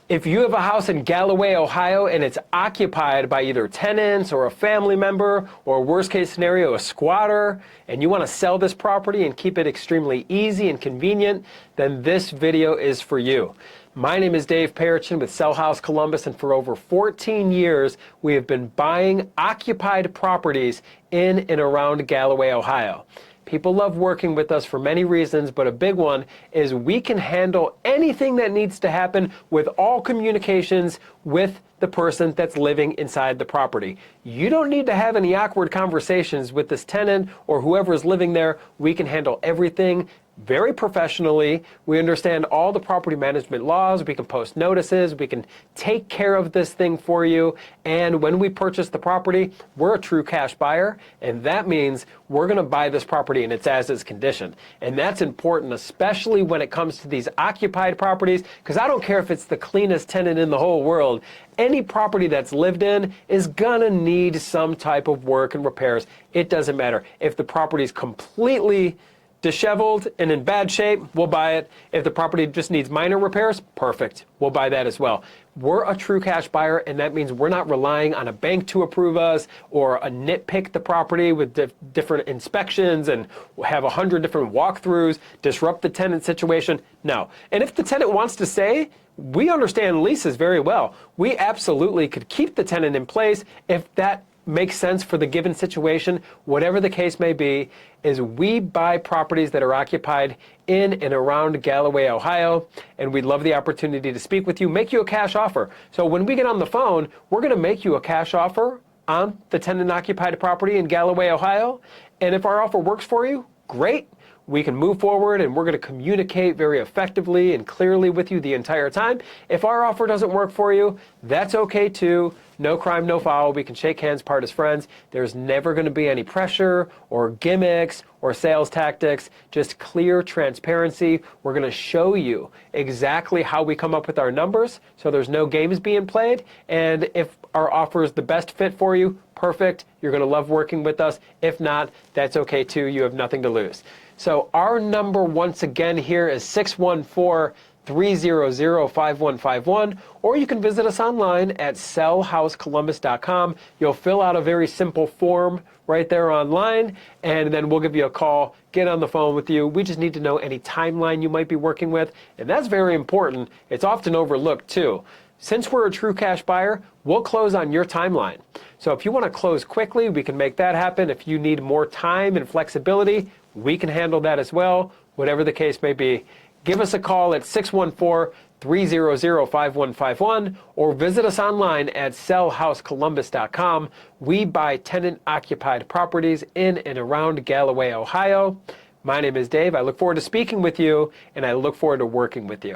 If you have a house in Galloway, Ohio, and it's occupied by either tenants or a family member, or worst case scenario, a squatter, and you want to sell this property and keep it extremely easy and convenient, then this video is for you. My name is Dave Perichin with Sell House Columbus, and for over 14 years, we have been buying occupied properties in and around Galloway, Ohio. People love working with us for many reasons, but a big one is we can handle anything that needs to happen with all communications with the person that's living inside the property. You don't need to have any awkward conversations with this tenant or whoever is living there. We can handle everything very professionally. We understand all the property management laws. We can post notices. We can take care of this thing for you. And when we purchase the property, we're a true cash buyer. And that means we're going to buy this property in its as-is condition. And that's important, especially when it comes to these occupied properties, because I don't care if it's the cleanest tenant in the whole world. Any property that's lived in is going to need some type of work and repairs. It doesn't matter. If the property is completely disheveled and in bad shape, we'll buy it. If the property just needs minor repairs, perfect. We'll buy that as well. We're a true cash buyer, and that means we're not relying on a bank to approve us or a nitpick the property with different inspections and have 100 different walkthroughs, disrupt the tenant situation. No. And if the tenant wants to stay, we understand leases very well. We absolutely could keep the tenant in place if that makes sense for the given situation. Whatever the case may be, is we buy properties that are occupied in and around Galloway, Ohio, and we'd love the opportunity to speak with you, make you a cash offer. So when we get on the phone, we're going to make you a cash offer on the tenant occupied property in Galloway, Ohio. And if our offer works for you, great. We can move forward, and we're going to communicate very effectively and clearly with you the entire time. If our offer doesn't work for you, that's okay too. No crime, no foul. We can shake hands, part as friends. There's never going to be any pressure or gimmicks or sales tactics, just clear transparency. We're going to show you exactly how we come up with our numbers, so there's no games being played. And if our offer is the best fit for you, perfect. You're going to love working with us. If not, that's okay too. You have nothing to lose. So our number once again here is 614-300-5151, or you can visit us online at sellhousecolumbus.com. You'll fill out a very simple form right there online, and then we'll give you a call, get on the phone with you. We just need to know any timeline you might be working with, and that's very important. It's often overlooked too. Since we're a true cash buyer, we'll close on your timeline. So if you want to close quickly, we can make that happen. If you need more time and flexibility, we can handle that as well. Whatever the case may be, give us a call at 614-300-5151 or visit us online at sellhousecolumbus.com. We buy tenant occupied properties in and around Galloway, Ohio. My name is Dave. I look forward to speaking with you, and I look forward to working with you.